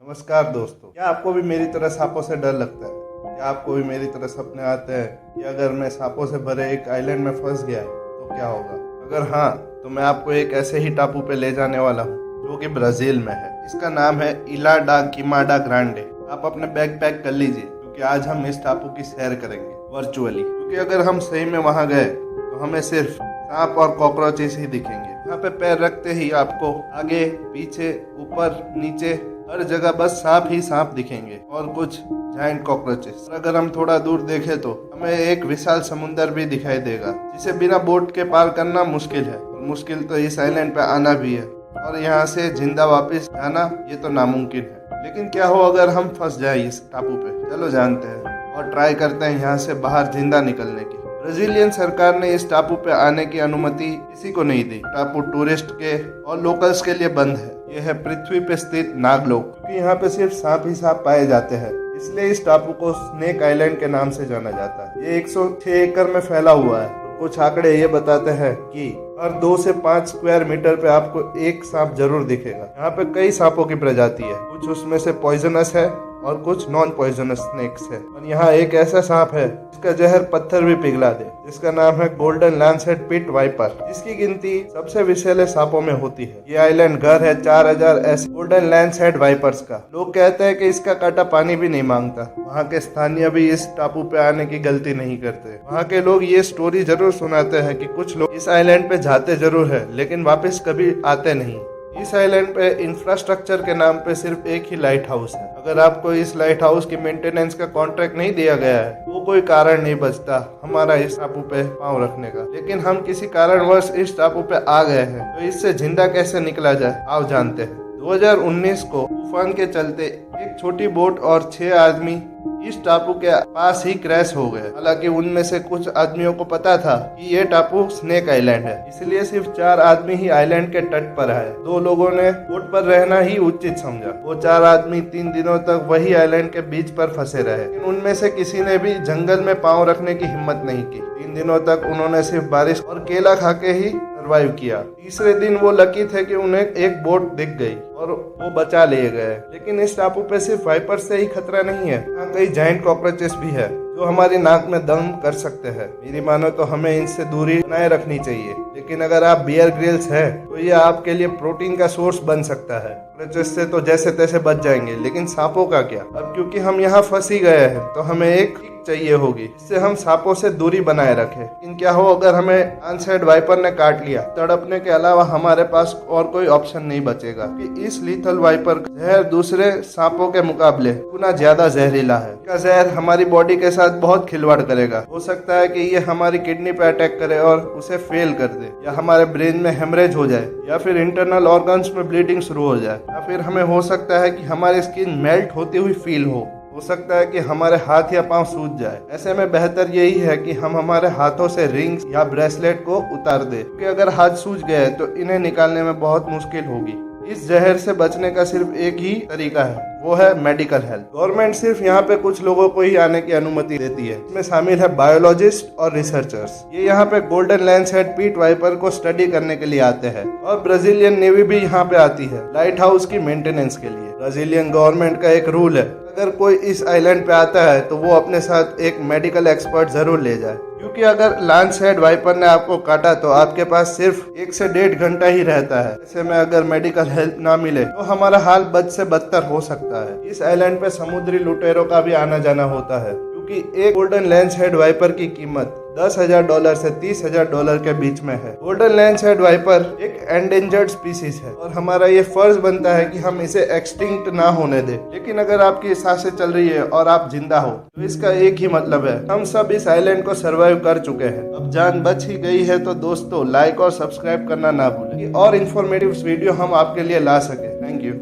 नमस्कार दोस्तों, क्या आपको भी मेरी तरह सांपों से डर लगता है? क्या आपको भी मेरी तरह सपने आते हैं कि अगर मैं सांपों से भरे एक आइलैंड में फंस गया तो क्या होगा? अगर हाँ, तो मैं आपको एक ऐसे ही टापू पे ले जाने वाला हूँ जो कि ब्राजील में है। इसका नाम है इला डा क्विमाडा ग्रांडे। आप अपने बैग पैक कर लीजिए क्योंकि आज हम इस टापू की सैर करेंगे वर्चुअली। क्योंकि अगर हम सही में वहाँ गए तो हमें सिर्फ सांप और कॉकरोचेस ही दिखेंगे। यहाँ पे पैर रखते ही आपको आगे पीछे ऊपर नीचे हर जगह बस सांप ही सांप दिखेंगे और कुछ जायंट कॉकरोचेस। अगर हम थोड़ा दूर देखें तो हमें एक विशाल समुंदर भी दिखाई देगा जिसे बिना बोट के पार करना मुश्किल है, और मुश्किल तो इस आइलैंड पे आना भी है, और यहाँ से जिंदा वापस जाना ये तो नामुमकिन है। लेकिन क्या हो अगर हम फंस जाए इस टापू पे? चलो जानते हैं और ट्राई करते हैं यहाँ से बाहर जिंदा निकलने की। ब्राजीलियन सरकार ने इस टापू पे आने की अनुमति किसी को नहीं दी। टापू टूरिस्ट के और लोकल्स के लिए बंद है। यह है पृथ्वी पे स्थित नागलोक। क्योंकि यहाँ पे सिर्फ सांप ही सांप पाए जाते हैं, इसलिए इस टापू को स्नेक आइलैंड के नाम से जाना जाता है। ये 106 एकड़ में फैला हुआ है। कुछ आंकड़े ये बताते हैं कि हर 2 से 5 स्क्वायर मीटर पे आपको एक सांप जरूर दिखेगा। यहाँ पे कई सांपों की प्रजाति है, कुछ उसमें से पॉइजनस है और कुछ नॉन पॉइजनस स्नेक्स है। और यहाँ एक ऐसा सांप है जिसका जहर पत्थर भी पिघला दे, जिसका नाम है गोल्डन लैंसेट पिट वाइपर, जिसकी गिनती सबसे विषैले सांपों में होती है। ये आइलैंड घर है 4000 ऐसे गोल्डन लैंसेट वाइपर्स का। लोग कहते हैं कि इसका कांटा पानी भी नहीं मांगता। वहाँ के स्थानीय भी इस टापू पे आने की गलती नहीं करते। वहाँ के लोग ये स्टोरी जरूर सुनाते हैं कि कुछ लोग इस आइलैंड पे जाते जरूर है लेकिन वापस कभी आते नहीं। इस आइलैंड पे इंफ्रास्ट्रक्चर के नाम पे सिर्फ एक ही लाइट हाउस है। अगर आपको इस लाइट हाउस की मेंटेनेंस का कॉन्ट्रैक्ट नहीं दिया गया है, वो कोई कारण नहीं बचता हमारा इस टापू पे पांव रखने का। लेकिन हम किसी कारणवश इस टापू पे आ गए हैं, तो इससे जिंदा कैसे निकला जाए आओ जानते हैं। 2019 को तूफान के चलते एक छोटी बोट और 6 आदमी इस टापू के पास ही क्रैश हो गए। हालांकि उनमें से कुछ आदमियों को पता था कि ये टापू स्नेक आइलैंड है, इसलिए सिर्फ 4 आदमी ही आइलैंड के तट पर आए। 2 लोगों ने बोट पर रहना ही उचित समझा। वो 4 आदमी 3 दिनों तक वही आइलैंड के बीच पर फंसे रहे, लेकिन उनमें से किसी ने भी जंगल में पांव रखने की हिम्मत नहीं की। 3 दिनों तक उन्होंने सिर्फ बारिश और केला खा के ही सर्वाइव किया। तीसरे दिन वो लकी थे कि उन्हें एक बोट दिख गई और वो बचा लिए गए। लेकिन इस टापू पे सिर्फ वाइपर से ही खतरा नहीं है, यहाँ कई जायंट कॉकरोचेस भी है जो हमारी नाक में दम कर सकते हैं। मेरी मानो तो हमें इनसे दूरी बनाए रखनी चाहिए। लेकिन अगर आप बियर ग्रिल्स है तो ये आपके लिए प्रोटीन का सोर्स बन सकता है। कॉकरोचेस से तो जैसे तैसे बच जाएंगे, लेकिन सांपों का क्या? अब क्योंकि हम यहाँ फंस ही गए हैं तो हमें एक चाहिए होगी जिससे हम सांपों से दूरी बनाए रखें। लेकिन क्या हो अगर हमें अनसेड वाइपर ने काट लिया? तड़पने के अलावा हमारे पास और कोई ऑप्शन नहीं बचेगा कि इस लीथल वाइपर का जहर दूसरे सांपों के मुकाबले गुना ज्यादा जहरीला है। इसका जहर हमारी बॉडी के साथ बहुत खिलवाड़ करेगा। हो सकता है कि ये हमारी किडनी पे अटैक करे और उसे फेल कर दे, या हमारे ब्रेन में हेमरेज हो जाए, या फिर इंटरनल ऑर्गन्स में ब्लीडिंग शुरू हो जाए, या फिर हमें हो सकता है कि हमारी स्किन मेल्ट होती हुई फील हो सकता है कि हमारे हाथ या पांव सूज जाए। ऐसे में बेहतर यही है कि हम हमारे हाथों से रिंग्स या ब्रेसलेट को उतार दें, क्योंकि अगर हाथ सूज गए तो इन्हें निकालने में बहुत मुश्किल होगी। इस जहर से बचने का सिर्फ एक ही तरीका है, वो है मेडिकल हेल्प। गवर्नमेंट सिर्फ यहाँ पे कुछ लोगों को ही आने की अनुमति देती है। इसमें शामिल है बायोलॉजिस्ट और रिसर्चर्स। ये यहाँ पे गोल्डन लैंसेट पिट वाइपर को स्टडी करने के लिए आते हैं, और ब्राजीलियन नेवी भी यहाँ पे आती है लाइट हाउस की मेंटेनेंस के लिए। ब्राजीलियन गवर्नमेंट का एक रूल है, अगर कोई इस आइलैंड पे आता है तो वो अपने साथ एक मेडिकल एक्सपर्ट जरूर ले जाए, क्योंकि अगर लैंसेट वाइपर ने आपको काटा तो आपके पास सिर्फ 1 से 1.5 घंटा ही रहता है। ऐसे में अगर मेडिकल हेल्प ना मिले तो हमारा हाल बद से बदतर हो सकता है। इस आइलैंड पे समुद्री लुटेरों का भी आना जाना होता है, क्योंकि एक गोल्डन लैंसेट वाइपर की कीमत $10,000 से $30,000 के बीच में है। गोल्डन लैंसेट वाइपर एक एंडेंजर्ड स्पीसीज है और हमारा ये फर्ज बनता है कि हम इसे एक्सटिंक्ट ना होने दें। लेकिन अगर आपकी सांसें चल रही है और आप जिंदा हो तो इसका एक ही मतलब है, हम सब इस आइलैंड को सर्वाइव कर चुके हैं। अब जान बच ही गई है तो दोस्तों लाइक और सब्सक्राइब करना ना भूलें, और इन्फॉर्मेटिव वीडियो हम आपके लिए ला सके। Thank you.